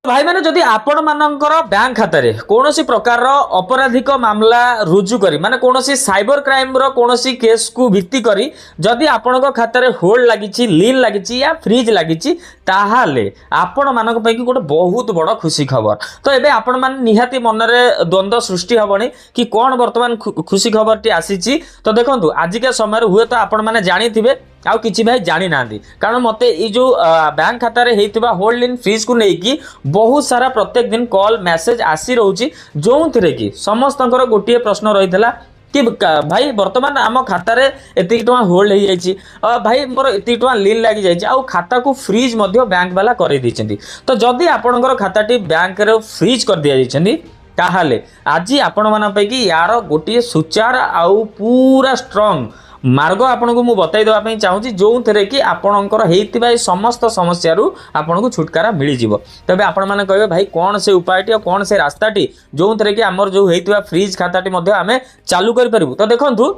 भाई मैंने जदि आपण मानकर बैंक खाता रे कौनसी प्रकार अपराधिक मामला रुजु करी माने कौनसी साइबर क्राइम रो कौनसी केस को भित्ति करी जदि आपण खाता रे होल्ड लागिची लीन लागिची या फ्रीज लागिची ताहाले आपण मानक पई कि गोटे बहुत बड़ खुशी खबर। तो एबे आपण मान निहाती मन रे द्वंद्व सृष्टि हबनी कि कोन वर्तमान खुशी खबर टी आसीची। तो देखंतु आजिका समय हुए तो आपण माने जानि थिबे आउ किछि भाई जानी ना कारण मते ई जो बैंक खाता रे हेतिबा होल्ड इन फ्रीज को नेकी बहुत सारा प्रत्येक दिन कॉल मैसेज आसी रहउची जो थरे कि समस्तंकर गोटिए प्रश्न रहितला कि भाई वर्तमान आम खाता रे एति टका होल्ड हो जाइछि भाई मोर एति टका लीन लागी जाइछि आउ खाता को फ्रीज मध्य बैंक वाला करै दिछन्ती। तो जदि आपनकर खाताटी बैंक रे फ्रीज कर दिया जाइछन्ती ताहाले आज आपण माना पैकी यार गोटिए सुचार आउ पूरा स्ट्रांग मार्ग आपन को मु बताई देबा पई चाहूची जो थरे कि आपनकर हेतिबा समस्त समस्या रु आपन को छुटकारा मिली जिवो। तबे आपण माने कहबे भाई कोन से उपायटी और कोन से रास्ताटी जो थरे कि हमर जो हेतिबा फ्रीज खाताटी मध्ये आमे चालू करि परबु। तो देखंतु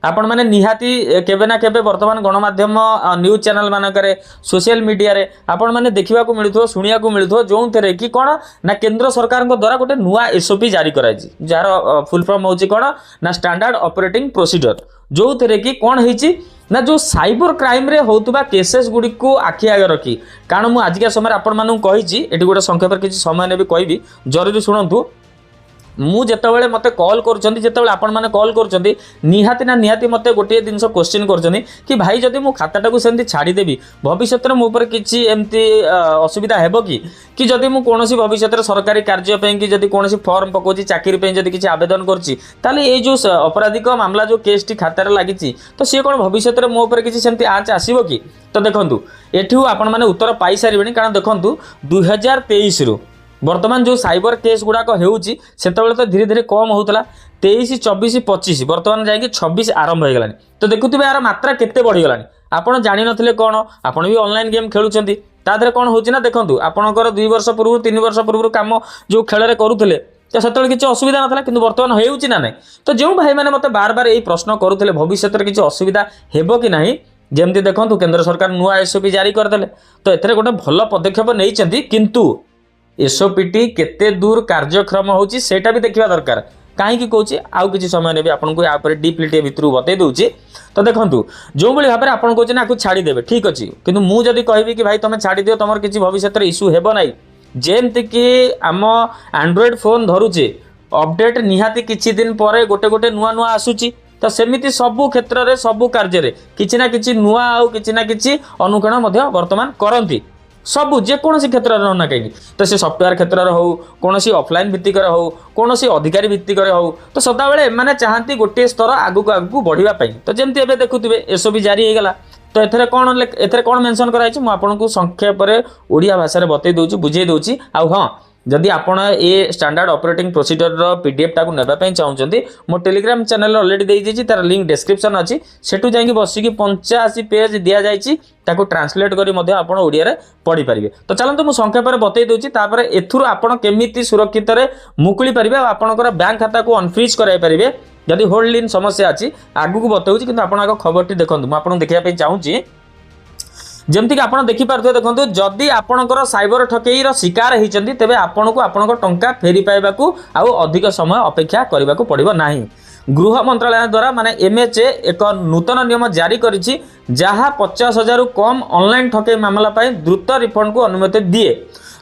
आपण माने निहाती केबे ना केबे वर्तमान गणमाध्यम न्यूज चैनल मानकरे सोशल मीडिया रे आपण माने देखिबा को मिलुथो सुनिया को मिलुथो जो थरे कि कोन ना केंद्र सरकार को द्वारा गोटे नुवा एसओपी जारी कराइछि जार फुल फॉर्म होछि कोन ना स्टैंडर्ड ऑपरेटिंग प्रोसीजर जो थरे कि कोन हेछि ना जो साइबर क्राइम रे होतुबा केसेस गुडी को आखि आगे रखी कारण मु आजिका समय आपण मानु कहिछि एटी गोटे संक्षेप किछि समय ने भी कहबी जरूरी सुनंतु मु जेतेबेले मते कॉल करछन्ती जेतेबेले आपण माने कॉल करछन्ती निहाती ना निहाती मते गोटे जिंस क्वेश्चन करछन्ती कि भाई जदि मु खाताटा को सेंती छाडी देबी भविष्यत रे मो ऊपर किछि एम्ति असुविधा हेबो कि जदि मु कोनोसी भविष्यत रे सरकारी कार्य पे कि जदि कोनोसी फॉर्म पकोछि चाकरी पे जदि किछि आवेदन करछि ताले ए जो अपराधिक मामला जो केस टी खाता रे लागिछि तो से कोन भविष्यत रे मो ऊपर किछि सेंती आंच आसीबो कि। तो देखंतु एठू आपण माने उत्तर पाई सारिबेनी कारण देखंतु 2023 रु वर्तमान जो साइबर केस गुड़ाक होउची सेतबेले तो धीरे धीरे कम होउतला 23 24 25 वर्तमान जाइए 26 आरंभ हो गलानी। तो देखुथिबे यार मात्रा केते बढ़ी गलानी आपण जानि नथिले कोन आपण भी ऑनलाइन गेम खेलुचंती ता देरे कोन होउची ना देखंतु आपणकर 2 वर्ष पूर्व 3 वर्ष पूर्व काम जो खेल रे करूथिले तो सेतबेले किछि असुविधा नथला किंतु वर्तमान होउची ना नै। तो जो भाई माने मते बार बार एई प्रश्न करूथिले भविष्यत रे किछि असुविधा हेबो कि नाही जेमति देखंतु केंद्र सरकार नुवा एसओपी जारी करदेले तो एथरे गोटे भल पदक्षेप नैचंती किंतु एसओपीटी केते दूर कार्यक्रम होची सेटा भी देखिबा दरकार कहीं कहूँ आउ किसी समय ने भी आपको या डीपली टे भितर बतई दूची। तो देखो जो भाई भाव में आप कहते ना छाड़देवे ठीक अच्छे किंतु मुझे जदि कहबी कि भाई तुम छाड़ दियो तुम किसी भविष्य इश्यू हेब ना जेमती कि आम एंड्रॉइड फोन धरुचे अपडेट निहाती किछि दिन पर गोटे गोटे नुआ नुआ आसुची तो सेमिति सबु क्षेत्र में सबु कार्य किछि ना किछि नुआ आउ किछि ना किछि अनुकरण वर्तमान करती सबू जेकोसी क्षेत्र में ना कहीं तो से सफ्टवेयर क्षेत्र में हो कौन ऑफलाइन भित्तिक हो कौन अधिकारी भित्तिक हो तो सदाबे मैंने चाहती गोटे स्तर आगक आगक बढ़ापी। तो जमती एवं देखुए एसओपी जारी होगा तो एथरे कौन मेंशन कराई मुझे संक्षेप ओडिया भाषा बतई दूसरी बुझे दूसरी आउ हाँ जदि आपण a standard operating procedure row PDF टाकू नेबा पई चाहउचंती मो टेलीग्राम चैनल ऑलरेडी देई दिछि तार लिंक डिस्क्रिप्शन अछि सेटू जाई बसी कि 85 पेज दिया जाइछि ताकू ट्रांसलेट करी मध्ये आपण ओडिया रे पढी परिबे। तो चलंतु मु संक्षेप रे बतई दोछि तापर एथुर आपण केमिति सुरक्षित रे मुकुली परिबे आपणकर बैंक खाता को अनफ्रीज कराई परिबे जदि होल्ड इन समस्या अछि आगु को बतौछि किंतु आपण आगो खबरटी देखंतु मु आपण देखिया पई चाहूछि जमती कि आपण देखि पारथो देखंतु जदि आपणकर साइबर ठकेई रो शिकार होइचंती तेबे आपण को आपणकर टंका फेरी पाइबाकू आउ अधिक समय अपेक्षा करबाकू पड़िबो नाही। गृह मंत्रालय द्वारा माने एमएचए एक नूतन नियम जारी करिछि जहा 50,000 कम ऑनलाइन ठकेई मामला पाई द्रुत रिफंड को अनुमति दिए।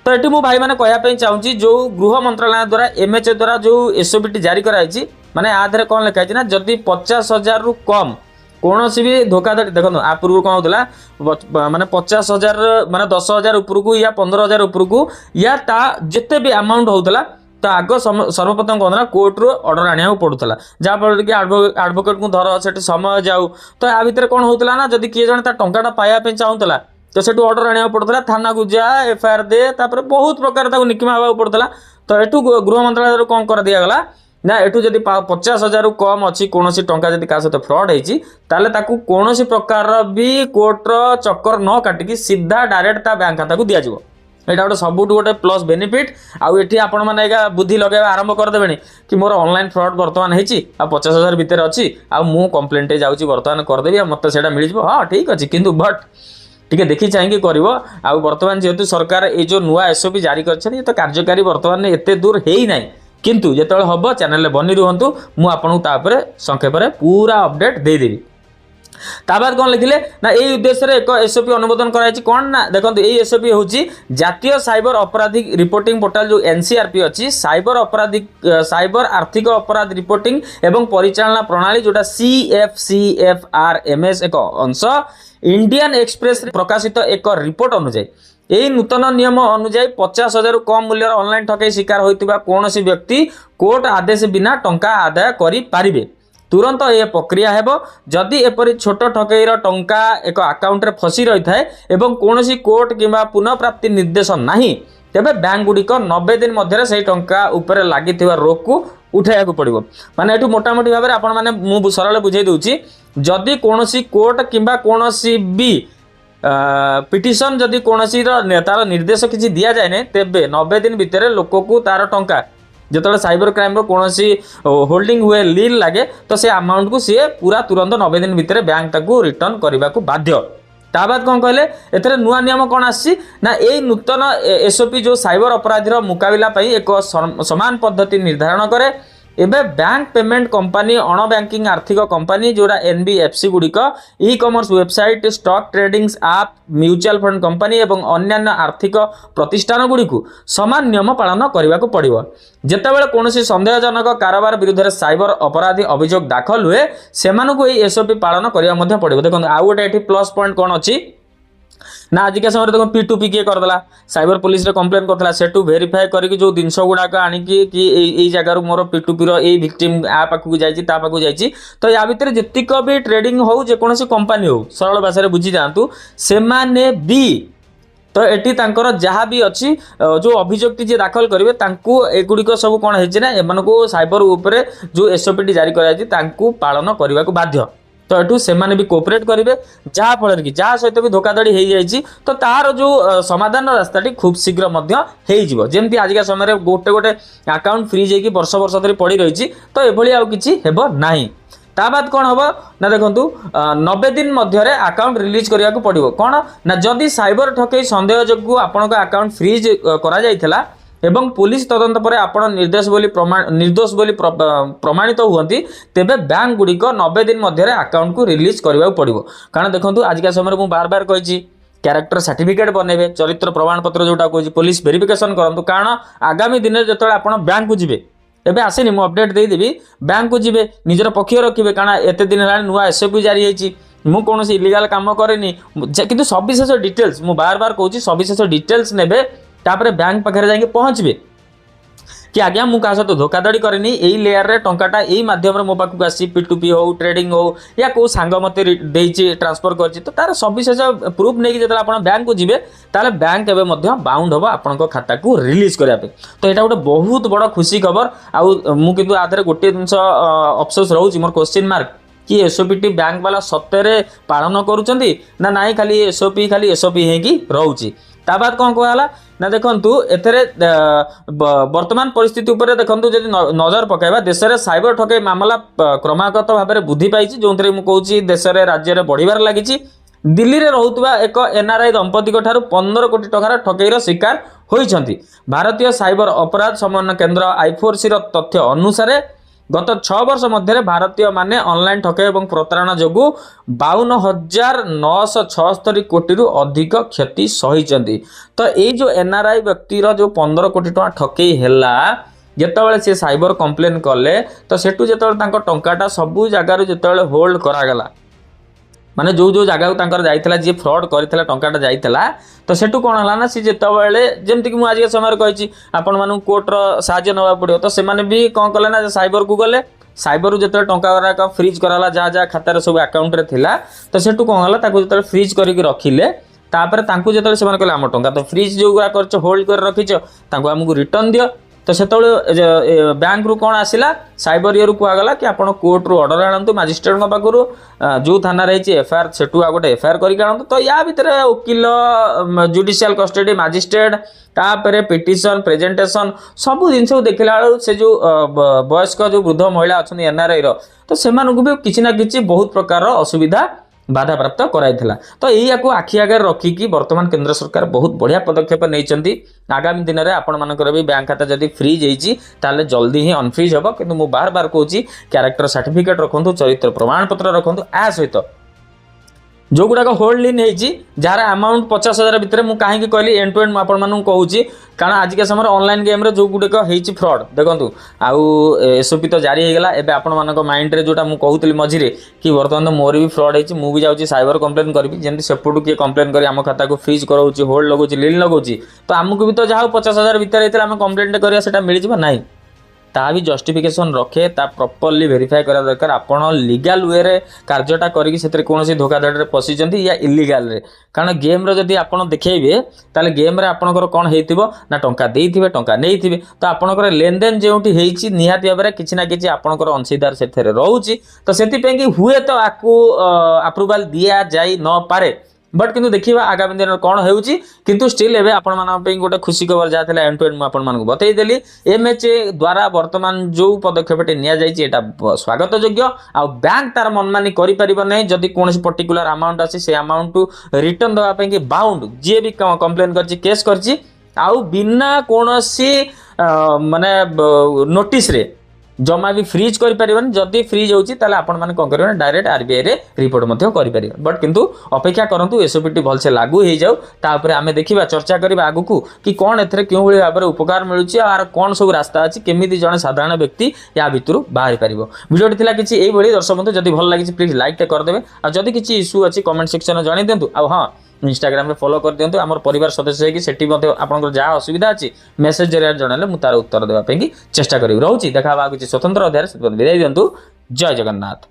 तो एटी मु भाई माने कहया पई चाहूछि जो गृह मंत्रालय द्वारा एमएचए द्वारा जो एसओपीटी जारी कराइछि माने आधरे कोन लिखा छि ना जदि 50,000 कम कौन सी भी धोखाधड़ी देखो आ पूर्व कौन होता माने 50,000 माने 10,000 उपरकू या 15,000 उपरकू या ता जिते भी अमाउंट होता तो आग सर्वप्रथम कौन ना कोर्ट रू ऑर्डर आने पड़ूला जहाँफल कि एडवोकेट को धर से समय जाऊ तो या भितर कौन होता ना जदि किए जन टाटा पाइबा चाहूला तो से ऑर्डर आने पड़ूला थाना को जा एफआईआर दे बहुत प्रकार निकिमा हवा पड़ूला। तो यू गृह मंत्रालय कौन कर दिगला ना एठू जदि 50,000 कम अच्छी कौन टंका जदि क्या सहित फ्रड होती कौन प्रकार भी कोर्टर चक्कर न काटिकी सीधा डायरेक्ट बैंक खाता को दिज्व यहाँ गोटे सबुठ गोटे प्लस बेनिफिट आउ ये आपण मैंने बुद्धि लगे आरंभ करदेवे कि मोर ऑनलाइन फ्रड बर्तमान होती 50,000 भितर अच्छी आउ मु कंप्लेंटे जाऊँगी बर्तमान करदेवी मत से मिल हाँ ठीक अच्छे किंतु बट टिके देखी चाहिए करिवो आ वर्तमान जेहेतु सरकार ये जो नुआ एसओपी जारी कर तो कार्यकारी वर्तमान एते दूर है ही नहीं किंतु जेतବେଳେ हब चैनल बनी रुहंतु मु आपन तापर संक्षेप रे पूरा अपडेट दे देबी ताबाद कौन लिखिले ना यही उद्देश्य एक एसओपी अनुमोदन कराई कौन ना देखो यही एसओपी हूँ जातीय साइबर अपराधिक रिपोर्टिंग पोर्टाल जो एनसीआरपी अच्छी साइबर आर्थिक अपराध रिपोर्टिंग एवं परिचालना प्रणाली जोटा CFCFRMS एक अंश इंडियन एक्सप्रेस प्रकाशित एक रिपोर्ट अनुଯାୟୀ यही नूतन नियम अनुଯାୟୀ 50,000 कम मूल्य ऑनलाइन ठकई शिकार होता कौन व्यक्ति कोर्ट आदेश बिना टंका आदाय करि पारिबे तुरंत यह प्रक्रिया हेबो जदि एपरि छोट ठकईर टंका एक अकाउंट रे फसी रही थाए एवं कौनसी कोर्ट किंबा पुनः प्राप्ति निर्देश नाही तेबे बैंक गुड़िक 90 दिन मध्य से टंका उपरे लागि रोक को उठाइବାକୁ पड़िबो माने एठू मोटामोटी भाव में आपण माने मु सरल बुझाई दूची जदि कौनसी कोर्ट किंबा कौनसी भी पिटिशन जदि कौनसी तार निर्देश किसी दिया जाए ना तेबे 90 दिन भितर लोक को तार टंका जो साइबर क्राइम कौनसी होल्डिंग हुए लील लगे तो से अमाउंट को सी पूरा तुरंत 90 दिन भितर बैंक ताकू रिटर्न करने को बाध्य ताबाद कौन कहले एथरे नुआ नियम कौन आसी ना यही नूतन एसओपी जो साइबर अपराधीर मुकाबला एक समान पद्धति निर्धारण करे एबे बैंक पेमेंट कंपनी अण बैंकिंग आर्थिक कंपनी जोड़ा एनबीएफसी गुड़िक e commerce website stock tradings app mutual fund company एवं अन्यान्य आर्थिक प्रतिष्ठान गुड़िक समान नियम पालन करने को पड़ो जितेबाला कौन संदेहजनक कारोबार विरुद्ध में साइबर अपराधी अभियोग दाखल हुए से एसओपी पालन करने पड़ो देखो आउ गोटे प्लस पॉइंट कौन अच्छी ना आजिका समय देखो P2P किए करदेला साइबर पुलिस रे कंप्लेन करथला सेटू वेरीफाई करके जो जिनस गुड़ाक आनिकी कि एई जगार मोर P2P रो एई विक्टिम आ पाखु जाईची ता पाखु जाईची तो या भितर जतिक भी ट्रेडिंग हो जे कोनोसी कंपनी हो सरल भाषा रे बुझी जांतु से माने भी तो एटी तांकर जहाँ भी अच्छी जो अभियोग जे दाखल करेंगे तांकु एगुड़िक सब कौन है एमानकु साइबर उपरे जो एसओपी जारी कराई तांकु पालन करने को बाध्य तो एठू से भी कोऑपरेट करेंगे जहाँ फल कि जहाँ सहित भी धोखाधड़ी हो जाए तो तार जो समाधान रास्ताटी खूब शीघ्र जमती आजिका समय गोटे गोटे अकाउंट फ्रीज होगी वर्ष वर्ष धरी पड़ी रही तो एभली आउ किछि हेबो नाही ता बाद कौन हम ना देखु 90 दिन मध्य अकाउंट रिलीज करने को पड़ो कौन ना जदि साइबर ठकई संदेह जो आपण अकाउंट फ्रीज करा जायथिला एवं पुलिस तदंत पर आपण निर्दोष बोली प्रमाणित हुअंती तेबे बैंक गुड़िक 90 दिन मध्य अकाउंट को रिलीज करने पड़ो कारण देखो आजिका समय मुझे बार बार कही क्यारेक्टर सर्टिफिकेट बनइबे चरित्र प्रमाण पत्र जोटा कह पुलिस वेरिफिकेशन करूँ कारण आगामी दिन जो आप बैंक को जीवे एबे आसेनी मु अपडेट दे देबी बैंक को जीवे निजर पक्ष रखिबे कारण एते दिन हेलानी नुआ एसओपी जारी होईची मु कोनोसी इलीगल काम करेनी किंतु सविशेष डिटेल्स मु बार बार कहूची सविशेष डिटेल्स नेबे तापरे बैंक पाखरे जाके पहुंचबे कि आज्ञा मु का सहित धोखाधड़ी करेनी यही लेयर रे टंकाटा यही माध्यम मो पाखक आसी P2P हो ट्रेडिंग हो या को सांग मते देइची ट्रांसफर करची तो तार सविशेष प्रूफ नै कि जतला आपण बैंक को जिवे ताले बैंक एबे मध्य बाउंड होबो आपण को खाता को रिलीज करिया पे तो एटा गोटे बहुत बड़ खुशी खबर आउ मु किंतु आधरे गोटे जिंस अफसोस रहउची मोर क्वेश्चन मार्क कि एसओपी बैंक वाला सत्य पालन करूचंती ना नाई खाली एसओपी हे कि रहउची ता बाद कौन कहला ना देखंतु एथरे वर्तमान परिस्थिति उपरे देखंतु जदि नजर पकाइबा देश रे साइबर ठकई मामला क्रमागत भाव में वृद्धि पाइछि जोंतरे मु कहूची देश रे राज्य रे बढ़िबार लागिछि दिल्ली रे रहुतबा एक एनआरआई दंपति को ठारू 15 कोटी टकार ठकईर शिकार होइछंती भारतीय साइबर अपराध समन्वय केंद्र I4C रो तथ्य अनुसार गत 6 वर्ष मध्य भारतीय माने ऑनलाइन ठकई और प्रतारणा जोगु 52,976 कोटी रु अधिक क्षति सही तो ये जो एनआरआई व्यक्तिर जो 15 कोटी टका ठकई हैला जितेबाला सी साइबर कंप्लेन कले तो सेठू जितेबाला टंकाटा सबू जगार जितेबाला होल्ड करागला माने जो जो जगह को जाइथिला जे फ्रॉड करथिला टंकाटा जाइथिला तो सेठू कोन हला ना सी जेतबेले जेमति कि मु आज के समय कहिछि आपण मानु कोर्ट रो साहाय्य नवा पड़ियो तो से माने भी कोन कले ना साइबर को गले साइबर जेते टंका का फ्रीज कराला जा जा खाता सब अकाउंट रे थिला तो सेठू कोन हला ताको जेते फ्रीज करके रखिले तापर तांकु जेते से माने कहले हम टंका तो फ्रीज जो गुरा करछ होल्ड कर रखिछ तांकु हमकु रिटर्न दियो तो से बैंक रु कौन आसला साइबर इयर कहगला कि आप कोर्ट रु ऑर्डर आणतु मजिस्ट्रेट पाखु जो थाना रही एफआईआर से गोटे एफआईआर करके आणतु तो या भितर वकिल जुडिशियल कस्टडी मजिस्ट्रेट तापर पिटिशन प्रेजेंटेशन सबू जिन देखला से जो वयस्क जो वृद्ध महिला अच्छा एनआरआई तो से भी किसी ना किसी बहुत प्रकार असुविधा बाधाप्राप्त कराइथिला। तो यही आखि आगे रखिकी वर्तमान केंद्र सरकार बहुत बढ़िया पदक्षेप नहीं। आगामी दिन में आपण मानकर भी बैंक खाता जदि फ्रीज होती ताले जल्दी ही अनफ्रीज हम कि मुझे बार बार कहूँ क्यारेक्टर सर्टिफिकेट रखु, चरित्र प्रमाण पत्र रखु। आ सहित जो गुड़ाक होल्ड लिन होती जार अमाउंट 50,000 भितर मुझे कहीं कहली एंड टू एंड आपको कहूँ कारण आजिका समय ऑनलाइन गेम जो गुड़िक होती फ्रॉड देखूँ आउ एसओपी तो जारी होगा एवं आपण माइंड रे जोटा मुझे कहूली मझे कि बर्तमान तो मोर भी फ्रॉड होती मुझे जाऊँगी साइबर कंप्लेन करी जमी सेपटू किए कंप्लेन कर आम खाता को फ्रीज कराऊँ होल्ड लगुच लिन लगुच तो आमको भी तो जहाँ 50,000 भितर होता है आम कंप्लेन करा मिल जाए ना ता भी जस्टिफिकेशन रखे ता प्रॉपर्ली वेरीफाई करा दरकार आपण लीगल वे रे कार्यटा करी से कौन धोखाधड़ी रे पशिचंती या इलीगल रे कारण गेम रे जदी आपण देखैबे ताले गेम रे आपणकर कोन हेइतिबो ना टंका देइथिबे टंका नेइथिबे तो आपणकर लेन देन जेउटी हेइची निहाती भाबरे किछि ना किछि आपणकर अंशीदार सेथरे रहउची तो सेति पे कि हुए तो आकु अप्रूवल दिया जाई न पारे बट किंतु देखिबा आगामी दिन कौन होउची किंतु स्टिल एबे आपण मानन पे गोटे खुशी खबर जा थिला एंड टू एंड आपण मानन बतई देली एमएचए द्वारा वर्तमान जो पदक्षेपटे निया जाइछि एटा स्वागत योग्य आ बैंक तार मनमानी करि परिबो नै जदी कोनसी पर्टिकुलर अमाउंट आसी से अमाउंट टू रिटर्न दवा पे कि बाउंड जे भी कंप्लेन करछि केस करछि आ बिना कोनसी माने नोटिस रे जमा भी फ्रीज कर परिबन जदी फ्रीज होची ताले आपण माने कोन करियो डायरेक्ट आरबीआई रे रिपोर्ट मध्य करि परिबन बट किंतु अपेक्षा करंतु एसओपीटी भल से लागू हे जाऊ तापर आमे देखिबा चर्चा करबा आगु को कि कोन एथरे क्यों भली भाबरे उपकार मिलुची आर कोन सब रास्ता अछि केमिति जने साधारण व्यक्ति या भितरु बाहर परिबो वीडियोटी थिला किछि एई भली दर्शक बंधु जदी भल लागिछि प्लीज लाइक टे कर देबे आ जदी किछि इशू अछि कमेंट सेक्शन में जणै देंतु आ हां इंस्टाग्राम में फॉलो कर दिंतु आम परिवार सदस्य है सेठी आप जहाँ असुविधा अच्छी मेसेज जरिया जन मुझे तार उत्तर देवाई चेष्टा करी रोचे देखा किसी स्वतंत्र अध्याय विदाय दिंतु। जय जगन्नाथ।